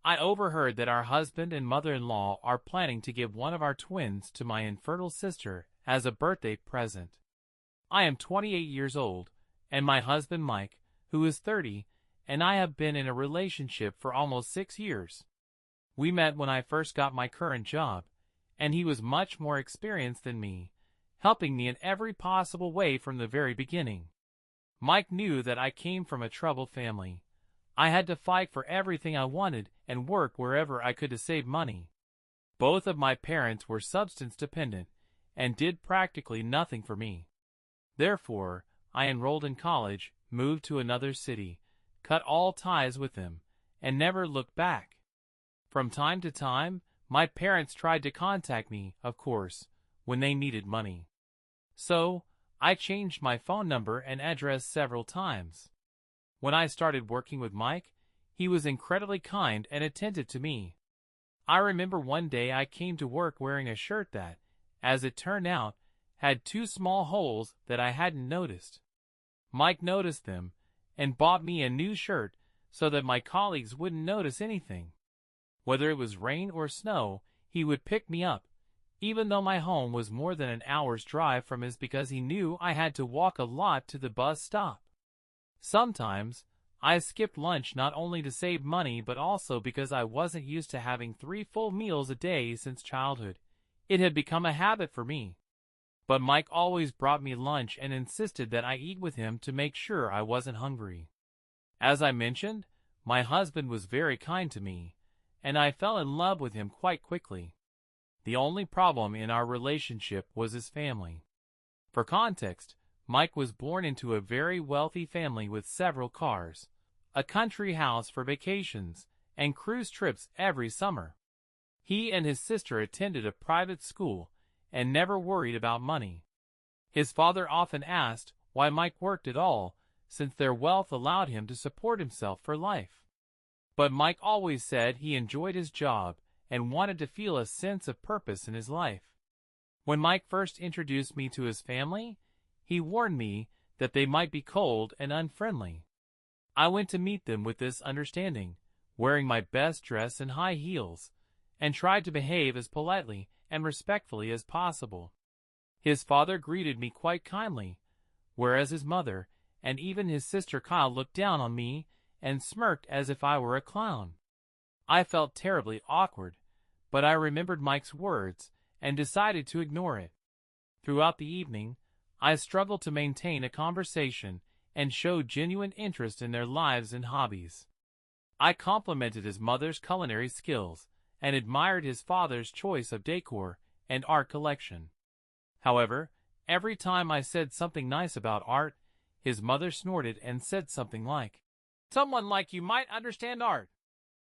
I overheard that our husband and mother-in-law are planning to give one of our twins to my infertile sister as a birthday present. I am 28 years old, and my husband Mike, who is 30, and I have been in a relationship for almost 6 years. We met when I first got my current job, and he was much more experienced than me, helping me in every possible way from the very beginning. Mike knew that I came from a troubled family. I had to fight for everything I wanted and work wherever I could to save money. Both of my parents were substance dependent and did practically nothing for me. Therefore, I enrolled in college, moved to another city, cut all ties with them, and never looked back. From time to time, my parents tried to contact me, of course, when they needed money. So, I changed my phone number and address several times. When I started working with Mike, he was incredibly kind and attentive to me. I remember one day I came to work wearing a shirt that, as it turned out, had 2 small holes that I hadn't noticed. Mike noticed them and bought me a new shirt so that my colleagues wouldn't notice anything. Whether it was rain or snow, he would pick me up, even though my home was more than an hour's drive from his, because he knew I had to walk a lot to the bus stop. Sometimes, I skipped lunch not only to save money but also because I wasn't used to having 3 full meals a day since childhood. It had become a habit for me. But Mike always brought me lunch and insisted that I eat with him to make sure I wasn't hungry. As I mentioned, my husband was very kind to me, and I fell in love with him quite quickly. The only problem in our relationship was his family. For context, Mike was born into a very wealthy family with several cars, a country house for vacations, and cruise trips every summer. He and his sister attended a private school and never worried about money. His father often asked why Mike worked at all, since their wealth allowed him to support himself for life. But Mike always said he enjoyed his job and wanted to feel a sense of purpose in his life. When Mike first introduced me to his family, he warned me that they might be cold and unfriendly. I went to meet them with this understanding, wearing my best dress and high heels, and tried to behave as politely and respectfully as possible. His father greeted me quite kindly, whereas his mother and even his sister Kyle looked down on me and smirked as if I were a clown. I felt terribly awkward, but I remembered Mike's words and decided to ignore it. Throughout the evening, I struggled to maintain a conversation and show genuine interest in their lives and hobbies. I complimented his mother's culinary skills and admired his father's choice of decor and art collection. However, every time I said something nice about art, his mother snorted and said something like, "Someone like you might understand art."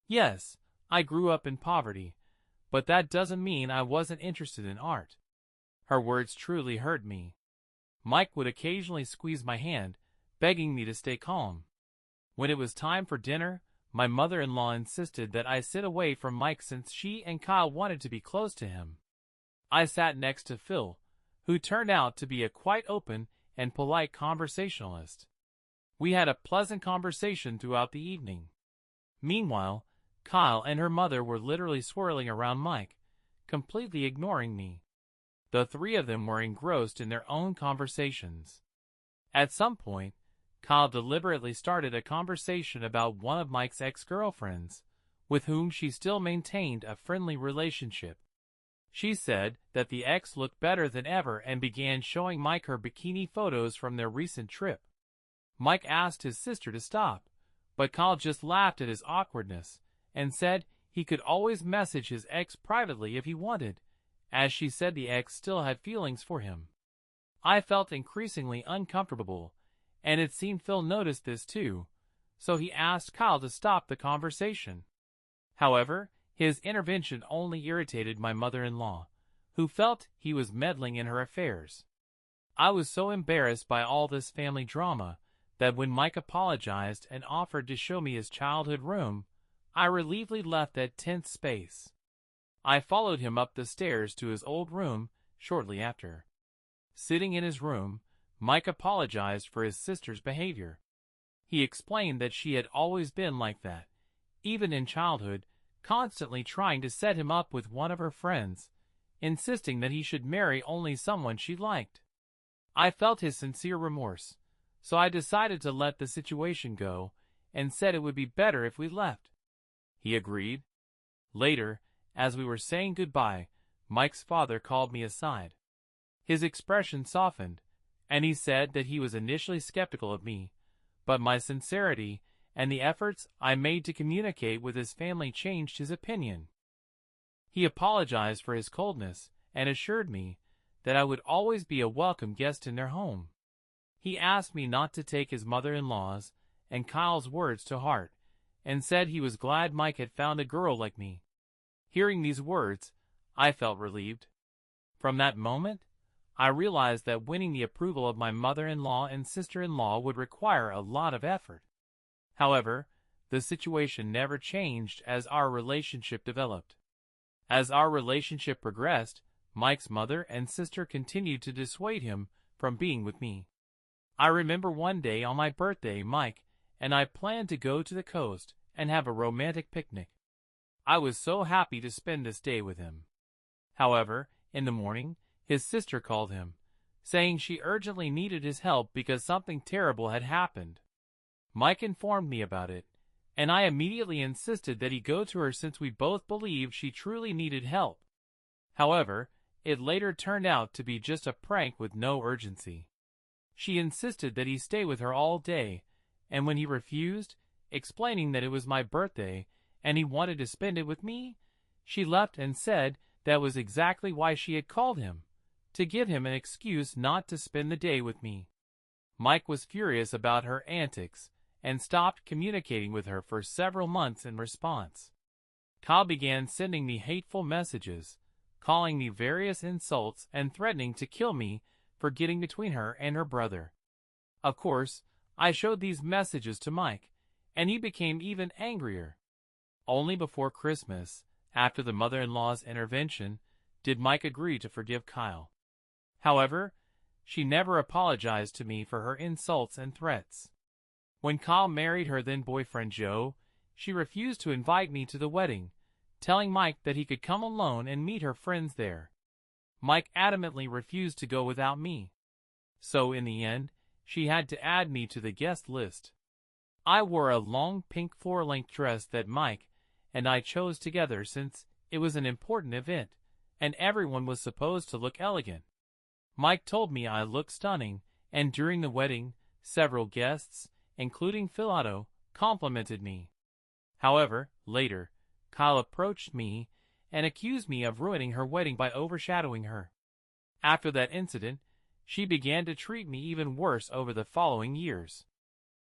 Yes, I grew up in poverty, but that doesn't mean I wasn't interested in art. Her words truly hurt me. Mike would occasionally squeeze my hand, begging me to stay calm. When it was time for dinner, my mother-in-law insisted that I sit away from Mike since she and Kyle wanted to be close to him. I sat next to Phil, who turned out to be a quite open and polite conversationalist. We had a pleasant conversation throughout the evening. Meanwhile, Kyle and her mother were literally swirling around Mike, completely ignoring me. The 3 of them were engrossed in their own conversations. At some point, Kyle deliberately started a conversation about one of Mike's ex-girlfriends, with whom she still maintained a friendly relationship. She said that the ex looked better than ever and began showing Mike her bikini photos from their recent trip. Mike asked his sister to stop, but Kyle just laughed at his awkwardness and said he could always message his ex privately if he wanted, as she said the ex still had feelings for him. I felt increasingly uncomfortable, and it seemed Phil noticed this too, so he asked Kyle to stop the conversation. However, his intervention only irritated my mother-in-law, who felt he was meddling in her affairs. I was so embarrassed by all this family drama that when Mike apologized and offered to show me his childhood room, I relievedly left that tense space. I followed him up the stairs to his old room shortly after. Sitting in his room, Mike apologized for his sister's behavior. He explained that she had always been like that, even in childhood, constantly trying to set him up with one of her friends, insisting that he should marry only someone she liked. I felt his sincere remorse, so I decided to let the situation go and said it would be better if we left. He agreed. Later, as we were saying goodbye, Mike's father called me aside. His expression softened, and he said that he was initially skeptical of me, but my sincerity and the efforts I made to communicate with his family changed his opinion. He apologized for his coldness and assured me that I would always be a welcome guest in their home. He asked me not to take his mother-in-law's and Kyle's words to heart, and said he was glad Mike had found a girl like me. Hearing these words, I felt relieved. From that moment, I realized that winning the approval of my mother-in-law and sister-in-law would require a lot of effort. However, the situation never changed as our relationship developed. As our relationship progressed, Mike's mother and sister continued to dissuade him from being with me. I remember one day on my birthday, Mike and I planned to go to the coast and have a romantic picnic. I was so happy to spend this day with him. However, in the morning, his sister called him, saying she urgently needed his help because something terrible had happened. Mike informed me about it, and I immediately insisted that he go to her since we both believed she truly needed help. However, it later turned out to be just a prank with no urgency. She insisted that he stay with her all day, and when he refused, explaining that it was my birthday and he wanted to spend it with me, she left and said that was exactly why she had called him, to give him an excuse not to spend the day with me. Mike was furious about her antics and stopped communicating with her for several months in response. Kyle began sending me hateful messages, calling me various insults and threatening to kill me for getting between her and her brother. Of course, I showed these messages to Mike, and he became even angrier. Only before Christmas, after the mother-in-law's intervention, did Mike agree to forgive Kyle. However, she never apologized to me for her insults and threats. When Kyle married her then-boyfriend Joe, she refused to invite me to the wedding, telling Mike that he could come alone and meet her friends there. Mike adamantly refused to go without me. So in the end, she had to add me to the guest list. I wore a long pink floor-length dress that Mike and I chose together since it was an important event, and everyone was supposed to look elegant. Mike told me I looked stunning, and during the wedding, several guests, including Philato, complimented me. However, later, Kyle approached me and accused me of ruining her wedding by overshadowing her. After that incident, she began to treat me even worse over the following years.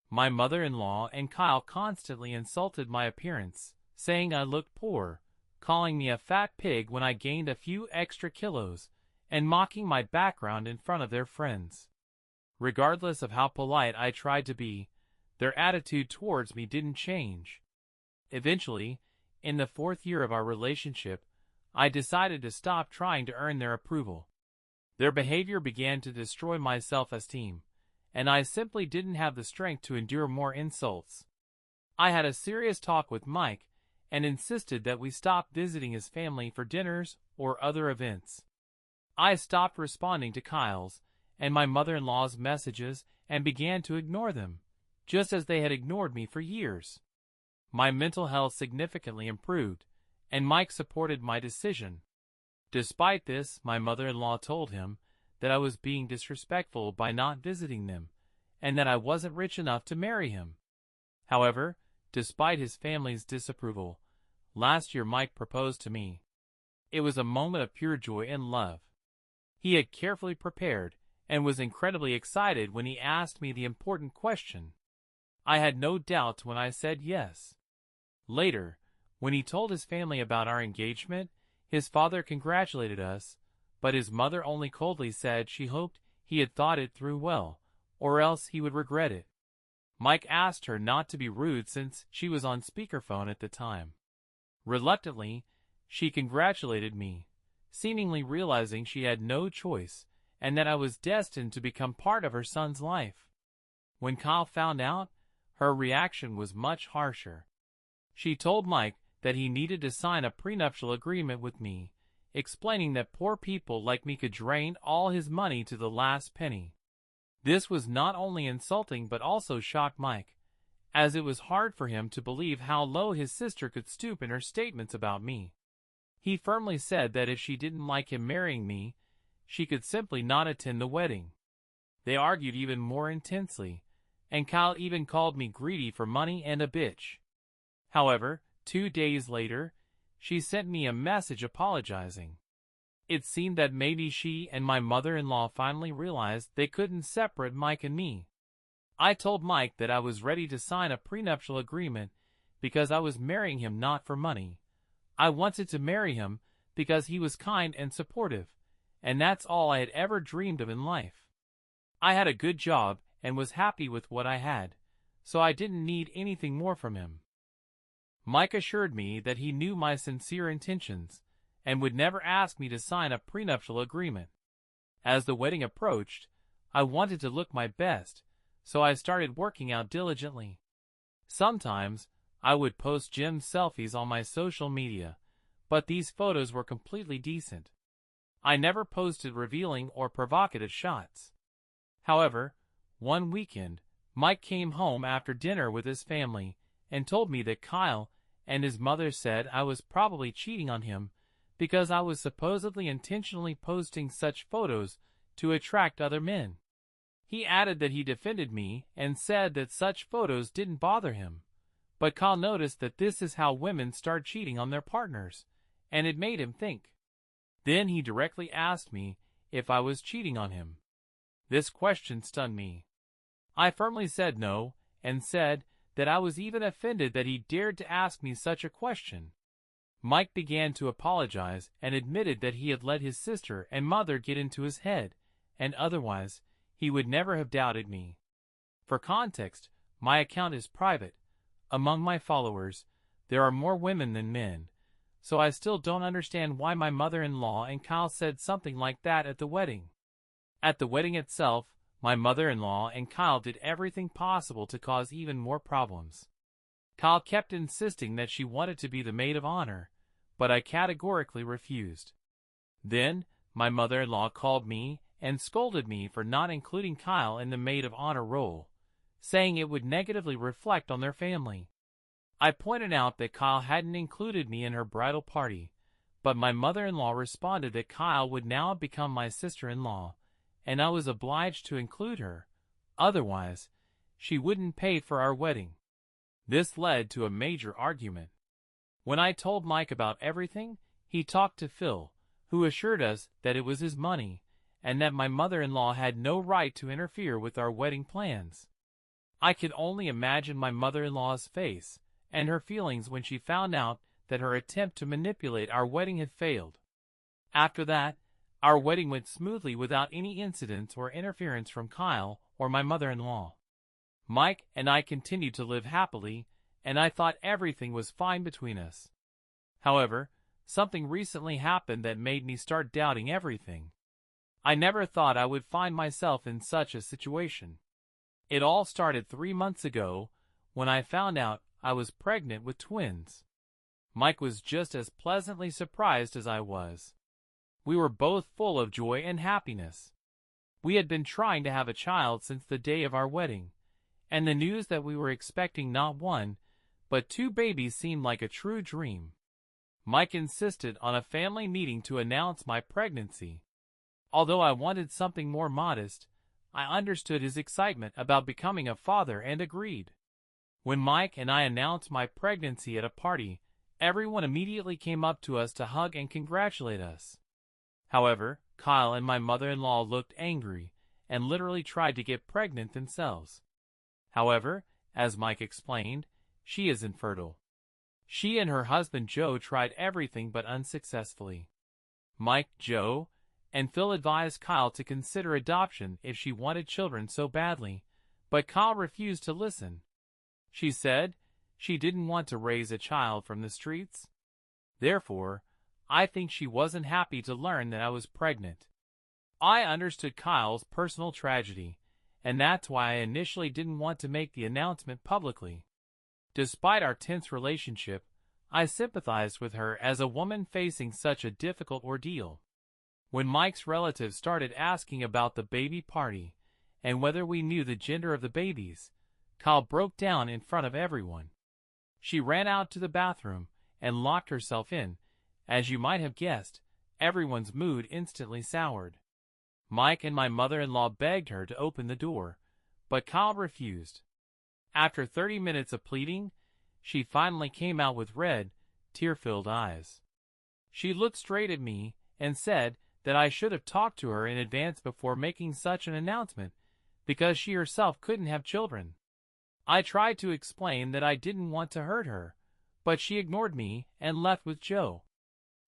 My mother-in-law and Kyle constantly insulted my appearance, saying I looked poor, calling me a fat pig when I gained a few extra kilos, and mocking my background in front of their friends. Regardless of how polite I tried to be, their attitude towards me didn't change. Eventually, in the 4th year of our relationship, I decided to stop trying to earn their approval. Their behavior began to destroy my self-esteem, and I simply didn't have the strength to endure more insults. I had a serious talk with Mike and insisted that we stop visiting his family for dinners or other events. I stopped responding to Kyle's and my mother-in-law's messages and began to ignore them, just as they had ignored me for years. My mental health significantly improved, and Mike supported my decision. Despite this, my mother-in-law told him that I was being disrespectful by not visiting them, and that I wasn't rich enough to marry him. However, despite his family's disapproval, last year Mike proposed to me. It was a moment of pure joy and love. He had carefully prepared and was incredibly excited when he asked me the important question. I had no doubts when I said yes. Later, when he told his family about our engagement, his father congratulated us, but his mother only coldly said she hoped he had thought it through well, or else he would regret it. Mike asked her not to be rude since she was on speakerphone at the time. Reluctantly, she congratulated me, seemingly realizing she had no choice and that I was destined to become part of her son's life. When Kyle found out, her reaction was much harsher. She told Mike that he needed to sign a prenuptial agreement with me, explaining that poor people like me could drain all his money to the last penny. This was not only insulting but also shocked Mike, as it was hard for him to believe how low his sister could stoop in her statements about me. He firmly said that if she didn't like him marrying me, she could simply not attend the wedding. They argued even more intensely, and Kyle even called me greedy for money and a bitch. However, 2 days later, she sent me a message apologizing. It seemed that maybe she and my mother-in-law finally realized they couldn't separate Mike and me. I told Mike that I was ready to sign a prenuptial agreement because I was marrying him not for money. I wanted to marry him because he was kind and supportive, and that's all I had ever dreamed of in life. I had a good job and was happy with what I had, so I didn't need anything more from him. Mike assured me that he knew my sincere intentions and would never ask me to sign a prenuptial agreement. As the wedding approached, I wanted to look my best, so I started working out diligently. Sometimes, I would post gym selfies on my social media, but these photos were completely decent. I never posted revealing or provocative shots. However, one weekend, Mike came home after dinner with his family and told me that Kyle and his mother said I was probably cheating on him because I was supposedly intentionally posting such photos to attract other men. He added that he defended me and said that such photos didn't bother him, but Kyle noticed that this is how women start cheating on their partners, and it made him think. Then he directly asked me if I was cheating on him. This question stunned me. I firmly said no, and said that I was even offended that he dared to ask me such a question. Mike began to apologize and admitted that he had let his sister and mother get into his head, and otherwise, he would never have doubted me. For context, my account is private. Among my followers, there are more women than men, so I still don't understand why my mother-in-law and Kyle said something like that at the wedding. At the wedding itself, my mother-in-law and Kyle did everything possible to cause even more problems. Kyle kept insisting that she wanted to be the maid of honor, but I categorically refused. Then, my mother-in-law called me and scolded me for not including Kyle in the maid of honor role, saying it would negatively reflect on their family. I pointed out that Kyle hadn't included me in her bridal party, but my mother-in-law responded that Kyle would now become my sister-in-law, and I was obliged to include her, otherwise, she wouldn't pay for our wedding. This led to a major argument. When I told Mike about everything, he talked to Phil, who assured us that it was his money, and that my mother-in-law had no right to interfere with our wedding plans. I could only imagine my mother-in-law's face and her feelings when she found out that her attempt to manipulate our wedding had failed. After that, our wedding went smoothly without any incidents or interference from Kyle or my mother-in-law. Mike and I continued to live happily, and I thought everything was fine between us. However, something recently happened that made me start doubting everything. I never thought I would find myself in such a situation. It all started 3 months ago, when I found out I was pregnant with twins. Mike was just as pleasantly surprised as I was. We were both full of joy and happiness. We had been trying to have a child since the day of our wedding, and the news that we were expecting not one, but 2 babies seemed like a true dream. Mike insisted on a family meeting to announce my pregnancy. Although I wanted something more modest, I understood his excitement about becoming a father and agreed. When Mike and I announced my pregnancy at a party, everyone immediately came up to us to hug and congratulate us. However, Kyle and my mother-in-law looked angry and literally tried to get pregnant themselves. However, as Mike explained, she is infertile. She and her husband Joe tried everything but unsuccessfully. Mike, Joe, and Phil advised Kyle to consider adoption if she wanted children so badly, but Kyle refused to listen. She said she didn't want to raise a child from the streets. Therefore, I think she wasn't happy to learn that I was pregnant. I understood Kyle's personal tragedy, and that's why I initially didn't want to make the announcement publicly. Despite our tense relationship, I sympathized with her as a woman facing such a difficult ordeal. When Mike's relatives started asking about the baby party and whether we knew the gender of the babies, Kyle broke down in front of everyone. She ran out to the bathroom and locked herself in. As you might have guessed, everyone's mood instantly soured. Mike and my mother-in-law begged her to open the door, but Kyle refused. After 30 minutes of pleading, she finally came out with red, tear-filled eyes. She looked straight at me and said that I should have talked to her in advance before making such an announcement, because she herself couldn't have children. I tried to explain that I didn't want to hurt her, but she ignored me and left with Joe.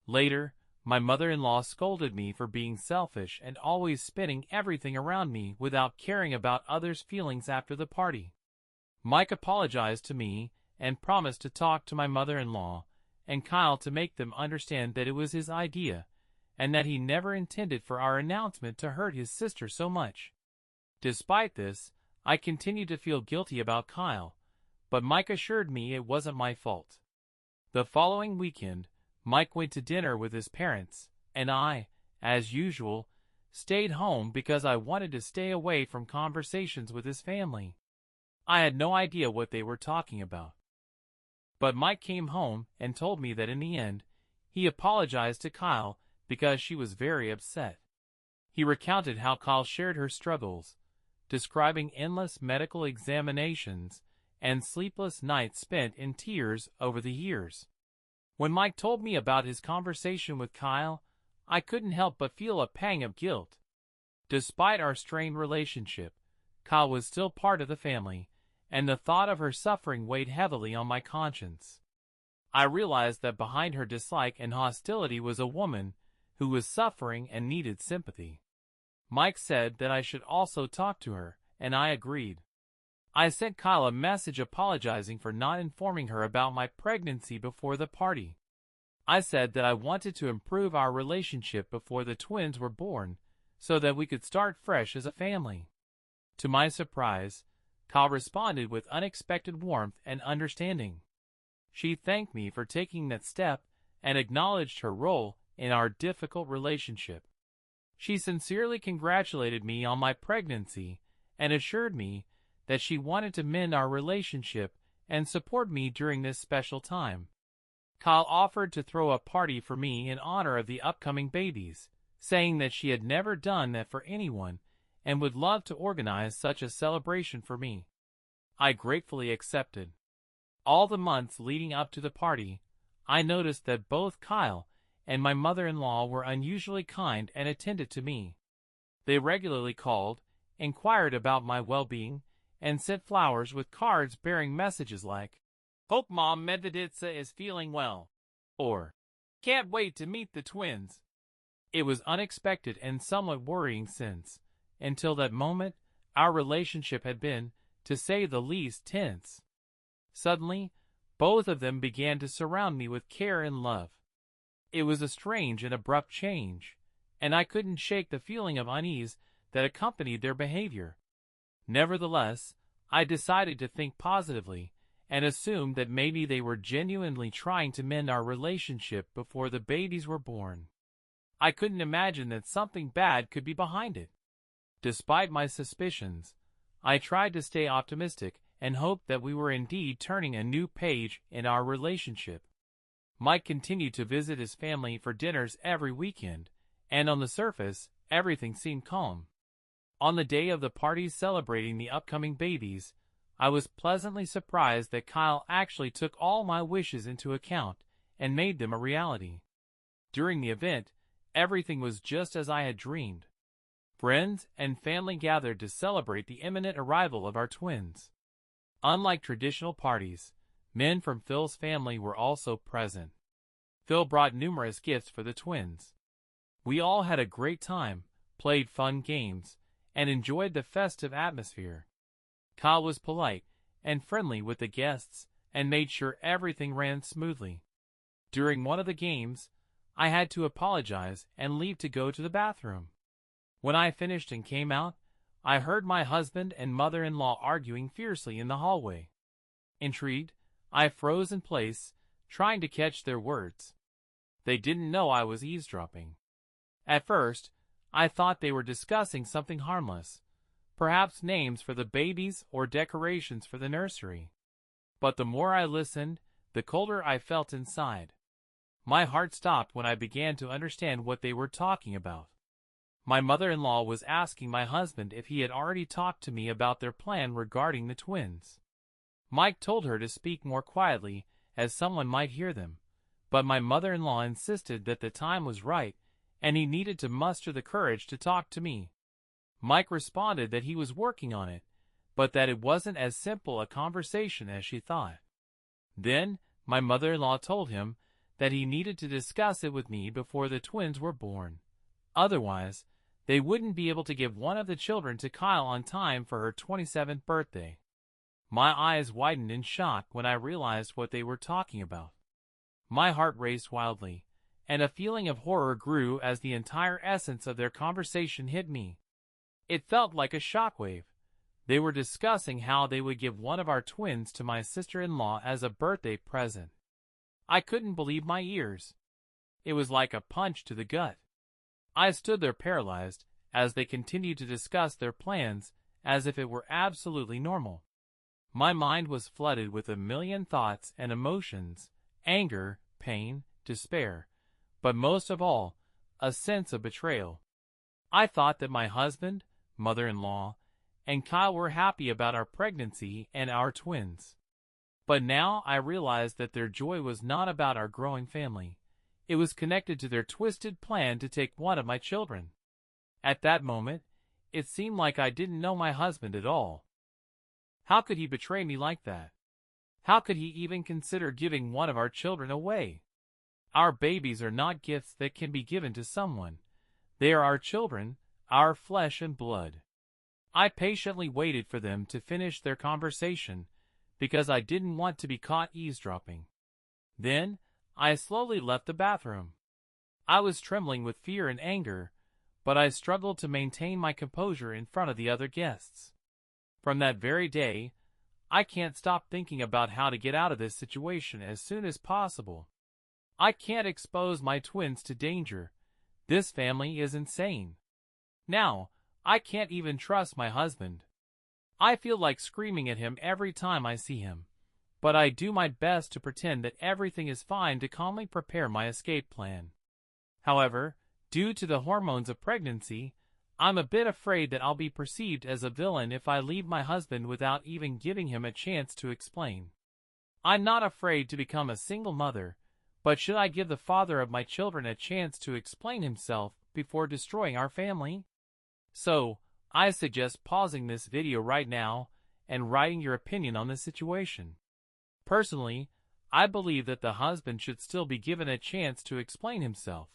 Later, my mother-in-law scolded me for being selfish and always spinning everything around me without caring about others' feelings after the party. Mike apologized to me and promised to talk to my mother-in-law and Kyle to make them understand that it was his idea and that he never intended for our announcement to hurt his sister so much. Despite this, I continued to feel guilty about Kyle, but Mike assured me it wasn't my fault. The following weekend, Mike went to dinner with his parents, and I, as usual, stayed home because I wanted to stay away from conversations with his family. I had no idea what they were talking about. But Mike came home and told me that in the end, he apologized to Kyle because she was very upset. He recounted how Kyle shared her struggles, describing endless medical examinations and sleepless nights spent in tears over the years. When Mike told me about his conversation with Kyle, I couldn't help but feel a pang of guilt. Despite our strained relationship, Kyle was still part of the family, and the thought of her suffering weighed heavily on my conscience. I realized that behind her dislike and hostility was a woman who was suffering and needed sympathy. Mike said that I should also talk to her, and I agreed. I sent Kyle a message apologizing for not informing her about my pregnancy before the party. I said that I wanted to improve our relationship before the twins were born, so that we could start fresh as a family. To my surprise, Kyle responded with unexpected warmth and understanding. She thanked me for taking that step and acknowledged her role in our difficult relationship. She sincerely congratulated me on my pregnancy and assured me that she wanted to mend our relationship and support me during this special time. Kyle offered to throw a party for me in honor of the upcoming babies, saying that she had never done that for anyone and would love to organize such a celebration for me. I gratefully accepted. All the months leading up to the party, I noticed that both Kyle and my mother-in-law were unusually kind and attentive to me. They regularly called, inquired about my well-being, and sent flowers with cards bearing messages like, "Hope Mom Medveditsa is feeling well," or "Can't wait to meet the twins." It was unexpected and somewhat worrying since, until that moment, our relationship had been, to say the least, tense. Suddenly, both of them began to surround me with care and love. It was a strange and abrupt change, and I couldn't shake the feeling of unease that accompanied their behavior. Nevertheless, I decided to think positively and assumed that maybe they were genuinely trying to mend our relationship before the babies were born. I couldn't imagine that something bad could be behind it. Despite my suspicions, I tried to stay optimistic and hoped that we were indeed turning a new page in our relationship. Mike continued to visit his family for dinners every weekend, and on the surface, everything seemed calm. On the day of the party celebrating the upcoming babies, I was pleasantly surprised that Kyle actually took all my wishes into account and made them a reality. During the event, everything was just as I had dreamed. Friends and family gathered to celebrate the imminent arrival of our twins. Unlike traditional parties, men from Phil's family were also present. Phil brought numerous gifts for the twins. We all had a great time, played fun games, and enjoyed the festive atmosphere. Kyle was polite and friendly with the guests and made sure everything ran smoothly. During one of the games, I had to apologize and leave to go to the bathroom. When I finished and came out, I heard my husband and mother-in-law arguing fiercely in the hallway. Intrigued, I froze in place, trying to catch their words. They didn't know I was eavesdropping. At first, I thought they were discussing something harmless, perhaps names for the babies or decorations for the nursery. But the more I listened, the colder I felt inside. My heart stopped when I began to understand what they were talking about. My mother-in-law was asking my husband if he had already talked to me about their plan regarding the twins. Mike told her to speak more quietly, as someone might hear them, but my mother-in-law insisted that the time was right, and he needed to muster the courage to talk to me. Mike responded that he was working on it, but that it wasn't as simple a conversation as she thought. Then, my mother-in-law told him that he needed to discuss it with me before the twins were born. Otherwise, they wouldn't be able to give one of the children to Kyle on time for her 27th birthday. My eyes widened in shock when I realized what they were talking about. My heart raced wildly, and a feeling of horror grew as the entire essence of their conversation hit me. It felt like a shockwave. They were discussing how they would give one of our twins to my sister-in-law as a birthday present. I couldn't believe my ears. It was like a punch to the gut. I stood there paralyzed as they continued to discuss their plans as if it were absolutely normal. My mind was flooded with a million thoughts and emotions, anger, pain, despair, but most of all, a sense of betrayal. I thought that my husband, mother-in-law, and Kyle were happy about our pregnancy and our twins. But now I realized that their joy was not about our growing family. It was connected to their twisted plan to take one of my children. At that moment, it seemed like I didn't know my husband at all. How could he betray me like that? How could he even consider giving one of our children away? Our babies are not gifts that can be given to someone. They are our children, our flesh and blood. I patiently waited for them to finish their conversation because I didn't want to be caught eavesdropping. Then, I slowly left the bathroom. I was trembling with fear and anger, but I struggled to maintain my composure in front of the other guests. From that very day, I can't stop thinking about how to get out of this situation as soon as possible. I can't expose my twins to danger. This family is insane. Now, I can't even trust my husband. I feel like screaming at him every time I see him, but I do my best to pretend that everything is fine to calmly prepare my escape plan. However, due to the hormones of pregnancy, I'm a bit afraid that I'll be perceived as a villain if I leave my husband without even giving him a chance to explain. I'm not afraid to become a single mother, but should I give the father of my children a chance to explain himself before destroying our family? So, I suggest pausing this video right now and writing your opinion on this situation. Personally, I believe that the husband should still be given a chance to explain himself.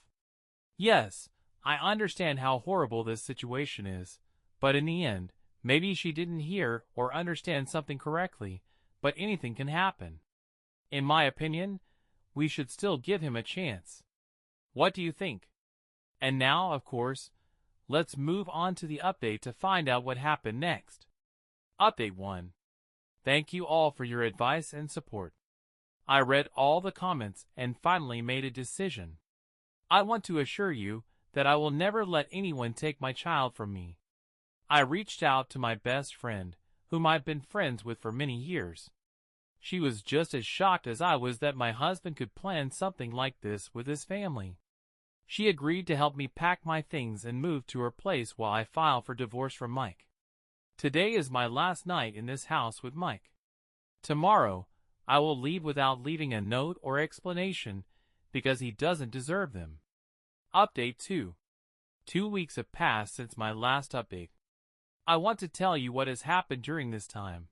Yes, I understand how horrible this situation is, but in the end, maybe she didn't hear or understand something correctly, but anything can happen. In my opinion, we should still give him a chance. What do you think? And now, of course, let's move on to the update to find out what happened next. Update 1. Thank you all for your advice and support. I read all the comments and finally made a decision. I want to assure you that I will never let anyone take my child from me. I reached out to my best friend, whom I've been friends with for many years. She was just as shocked as I was that my husband could plan something like this with his family. She agreed to help me pack my things and move to her place while I file for divorce from Mike. Today is my last night in this house with Mike. Tomorrow, I will leave without leaving a note or explanation because he doesn't deserve them. Update 2. 2 weeks have passed since my last update. I want to tell you what has happened during this time.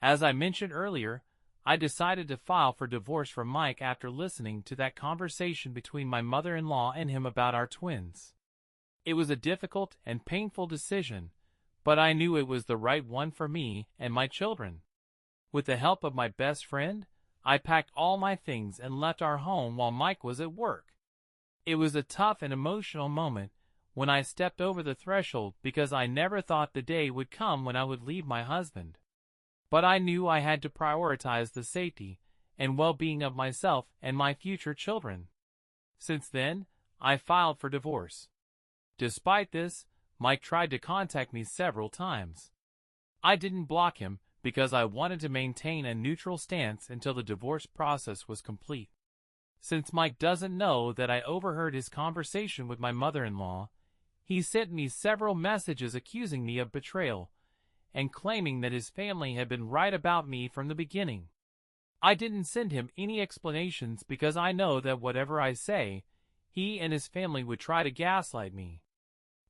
As I mentioned earlier, I decided to file for divorce from Mike after listening to that conversation between my mother-in-law and him about our twins. It was a difficult and painful decision, but I knew it was the right one for me and my children. With the help of my best friend, I packed all my things and left our home while Mike was at work. It was a tough and emotional moment when I stepped over the threshold because I never thought the day would come when I would leave my husband. But I knew I had to prioritize the safety and well-being of myself and my future children. Since then, I filed for divorce. Despite this, Mike tried to contact me several times. I didn't block him because I wanted to maintain a neutral stance until the divorce process was complete. Since Mike doesn't know that I overheard his conversation with my mother-in-law, he sent me several messages accusing me of betrayal and claiming that his family had been right about me from the beginning. I didn't send him any explanations because I know that whatever I say, he and his family would try to gaslight me.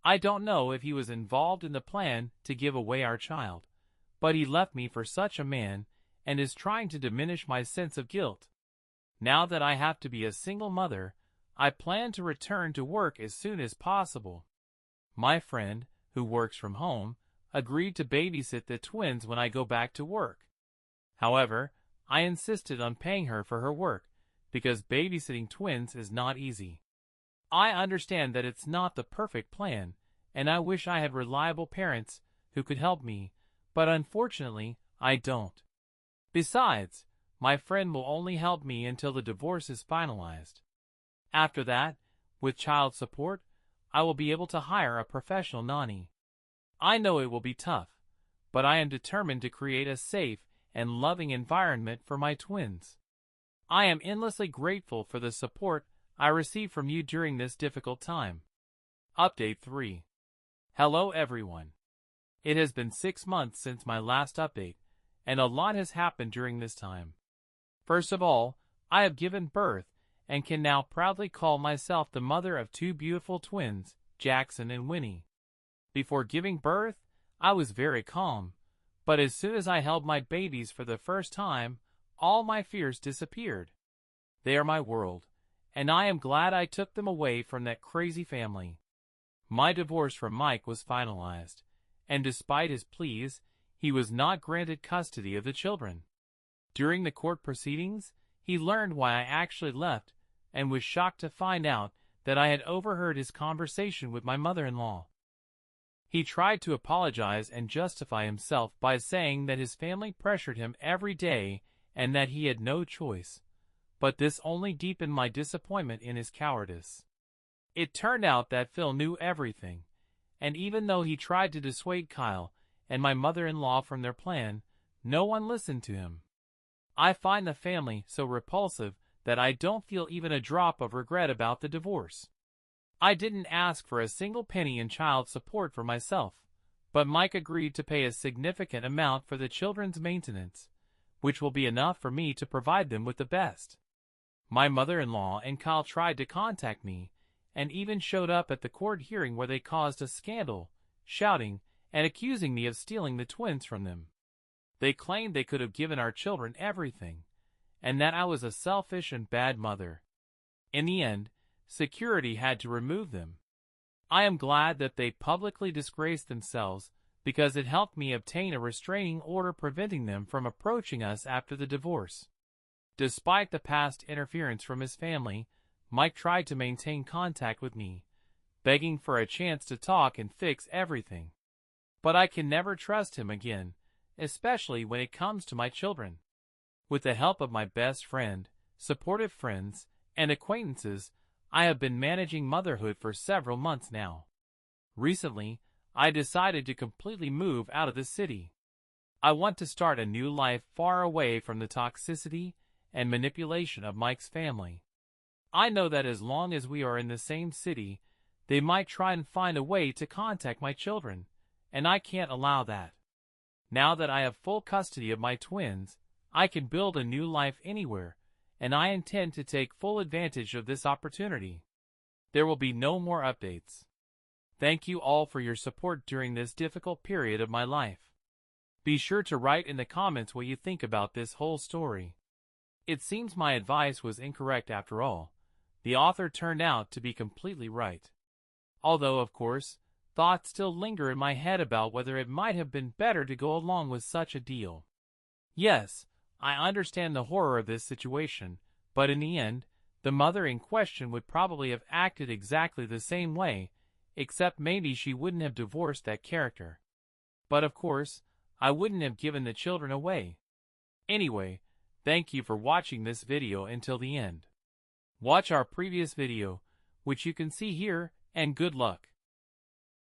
I don't know if he was involved in the plan to give away our child, but he left me for such a man and is trying to diminish my sense of guilt. Now that I have to be a single mother, I plan to return to work as soon as possible. My friend, who works from home, agreed to babysit the twins when I go back to work. However, I insisted on paying her for her work because babysitting twins is not easy. I understand that it's not the perfect plan, and I wish I had reliable parents who could help me, but unfortunately, I don't. Besides, my friend will only help me until the divorce is finalized. After that, with child support, I will be able to hire a professional nanny. I know it will be tough, but I am determined to create a safe and loving environment for my twins. I am endlessly grateful for the support I received from you during this difficult time. Update 3. Hello everyone. It has been 6 months since my last update, and a lot has happened during this time. First of all, I have given birth and can now proudly call myself the mother of 2 beautiful twins, Jackson and Winnie. Before giving birth, I was very calm, but as soon as I held my babies for the first time, all my fears disappeared. They are my world, and I am glad I took them away from that crazy family. My divorce from Mike was finalized, and despite his pleas, he was not granted custody of the children. During the court proceedings, he learned why I actually left and was shocked to find out that I had overheard his conversation with my mother-in-law. He tried to apologize and justify himself by saying that his family pressured him every day and that he had no choice, but this only deepened my disappointment in his cowardice. It turned out that Phil knew everything, and even though he tried to dissuade Kyle and my mother-in-law from their plan, no one listened to him. I find the family so repulsive that I don't feel even a drop of regret about the divorce. I didn't ask for a single penny in child support for myself, but Mike agreed to pay a significant amount for the children's maintenance, which will be enough for me to provide them with the best. My mother-in-law and Kyle tried to contact me, and even showed up at the court hearing where they caused a scandal, shouting and accusing me of stealing the twins from them. They claimed they could have given our children everything, and that I was a selfish and bad mother. In the end, security had to remove them. I am glad that they publicly disgraced themselves because it helped me obtain a restraining order preventing them from approaching us after the divorce. Despite the past interference from his family, Mike tried to maintain contact with me, begging for a chance to talk and fix everything. But I can never trust him again, especially when it comes to my children. With the help of my best friend, supportive friends, and acquaintances, I have been managing motherhood for several months now. Recently, I decided to completely move out of the city. I want to start a new life far away from the toxicity and manipulation of Mike's family. I know that as long as we are in the same city, they might try and find a way to contact my children, and I can't allow that. Now that I have full custody of my twins, I can build a new life anywhere, and I intend to take full advantage of this opportunity. There will be no more updates. Thank you all for your support during this difficult period of my life. Be sure to write in the comments what you think about this whole story. It seems my advice was incorrect after all. The author turned out to be completely right. Although, of course, thoughts still linger in my head about whether it might have been better to go along with such a deal. Yes, I understand the horror of this situation, but in the end, the mother in question would probably have acted exactly the same way, except maybe she wouldn't have divorced that character. But of course, I wouldn't have given the children away. Anyway, Thank you for watching this video until the end. Watch our previous video, which you can see here, and good luck.